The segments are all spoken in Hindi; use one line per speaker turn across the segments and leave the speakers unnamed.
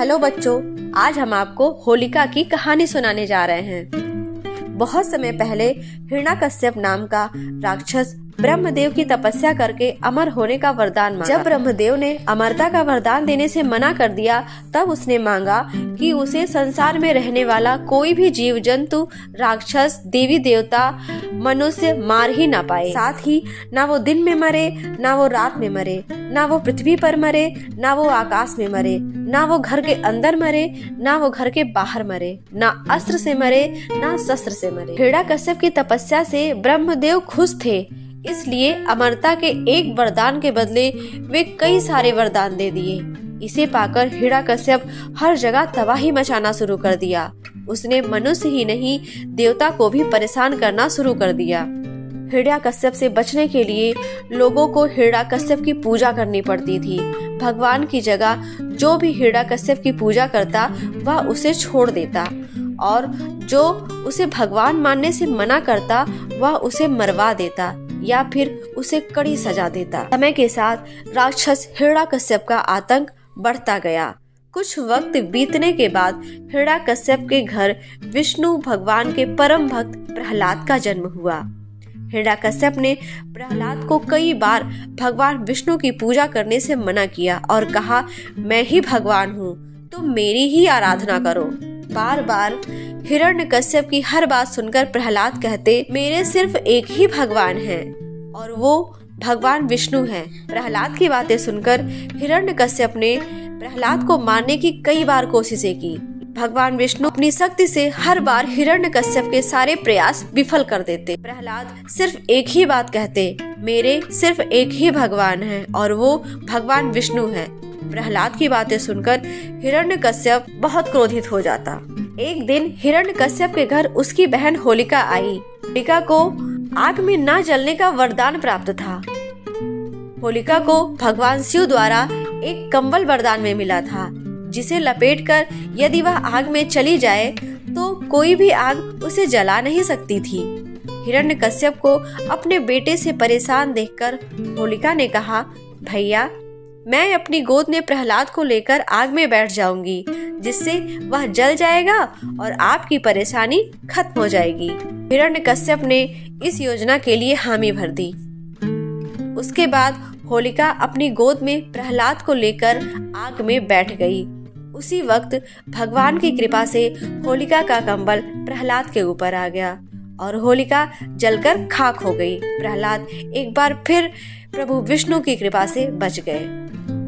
हेलो बच्चों, आज हम आपको होलिका की कहानी सुनाने जा रहे हैं। बहुत समय पहले हिरण्यकश्यप नाम का राक्षस ब्रह्मदेव की तपस्या करके अमर होने का वरदान मांगा। जब ब्रह्मदेव ने अमरता का वरदान देने से मना कर दिया, तब उसने मांगा कि उसे संसार में रहने वाला कोई भी जीव जंतु, राक्षस, देवी देवता, मनुष्य मार ही ना पाए। साथ ही ना वो दिन में मरे, ना वो रात में मरे, ना वो पृथ्वी पर मरे, ना वो आकाश में मरे, ना वो घर के अंदर मरे, ना वो घर के बाहर मरे, ना अस्त्र से मरे, ना शस्त्र से मरे। हिरण्यकश्यप की तपस्या से ब्रह्मदेव खुश थे, इसलिए अमरता के एक वरदान के बदले वे कई सारे वरदान दे दिए। इसे पाकर हिरण्यकश्यप हर जगह तबाही मचाना शुरू कर दिया। उसने मनुष्य ही नहीं, देवता को भी परेशान करना शुरू कर दिया। हिरण्यकश्यप से बचने के लिए लोगों को हिरण्यकश्यप की पूजा करनी पड़ती थी। भगवान की जगह जो भी हिरण्यकश्यप की पूजा करता, वह उसे छोड़ देता, और जो उसे भगवान मानने से मना करता, वह उसे मरवा देता या फिर उसे कड़ी सजा देता। समय के साथ राक्षस हिरण्यकश्यप का आतंक बढ़ता गया। कुछ वक्त बीतने के बाद हिरण्यकश्यप के घर विष्णु भगवान के परम भक्त प्रहलाद का जन्म हुआ। हिरण्यकश्यप ने प्रहलाद को कई बार भगवान विष्णु की पूजा करने से मना किया और कहा, मैं ही भगवान हूँ, तुम मेरी ही आराधना करो। बार बार हिरण्यकश्यप की हर बात सुनकर प्रहलाद कहते, मेरे सिर्फ एक ही भगवान है और वो भगवान विष्णु है। प्रहलाद की बातें सुनकर हिरण्यकश्यप ने प्रहलाद को मारने की कई बार कोशिशें की। भगवान विष्णु अपनी शक्ति से हर बार हिरण्यकश्यप के सारे प्रयास विफल कर देते। प्रहलाद सिर्फ एक ही बात कहते, मेरे सिर्फ एक ही भगवान है और वो भगवान विष्णु है। प्रहलाद की बातें सुनकर हिरण्यकश्यप बहुत क्रोधित हो जाता। एक दिन हिरण्यकश्यप के घर उसकी बहन होलिका आई। होलिका को आग में ना जलने का वरदान प्राप्त था। होलिका को भगवान शिव द्वारा एक कंबल वरदान में मिला था, जिसे लपेटकर यदि वह आग में चली जाए तो कोई भी आग उसे जला नहीं सकती थी। हिरण्यकश्यप को अपने बेटे से परेशान देखकर होलिका ने कहा, भैया, मैं अपनी गोद में प्रहलाद को लेकर आग में बैठ जाऊंगी, जिससे वह जल जाएगा और आपकी परेशानी खत्म हो जाएगी। हिरण्यकश्यप ने इस योजना के लिए हामी भर दी। उसके बाद होलिका अपनी गोद में प्रहलाद को लेकर आग में बैठ गई। उसी वक्त भगवान की कृपा से होलिका का कंबल प्रहलाद के ऊपर आ गया और होलिका जलकर खाक हो गई। प्रहलाद एक बार फिर प्रभु विष्णु की कृपा से बच गए।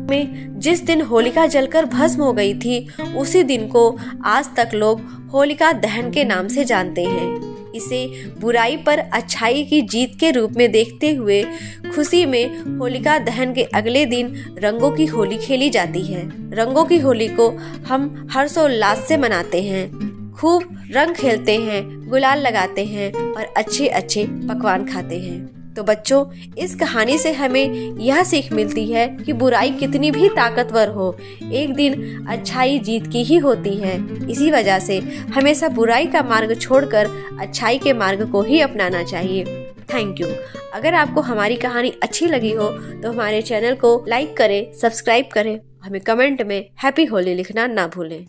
में जिस दिन होलिका जलकर भस्म हो गई थी, उसी दिन को आज तक लोग होलिका दहन के नाम से जानते हैं। इसे बुराई पर अच्छाई की जीत के रूप में देखते हुए खुशी में होलिका दहन के अगले दिन रंगों की होली खेली जाती है। रंगों की होली को हम हर्षोल्लास से मनाते हैं, खूब रंग खेलते हैं, गुलाल लगाते हैं और अच्छे अच्छे पकवान खाते हैं। तो बच्चों, इस कहानी से हमें यह सीख मिलती है कि बुराई कितनी भी ताकतवर हो, एक दिन अच्छाई जीत की ही होती है। इसी वजह से हमेशा बुराई का मार्ग छोड़कर अच्छाई के मार्ग को ही अपनाना चाहिए। Thank you. अगर आपको हमारी कहानी अच्छी लगी हो तो हमारे चैनल को लाइक करें, सब्सक्राइब करें, हमें कमेंट में हैप्पी होली लिखना ना भूलें।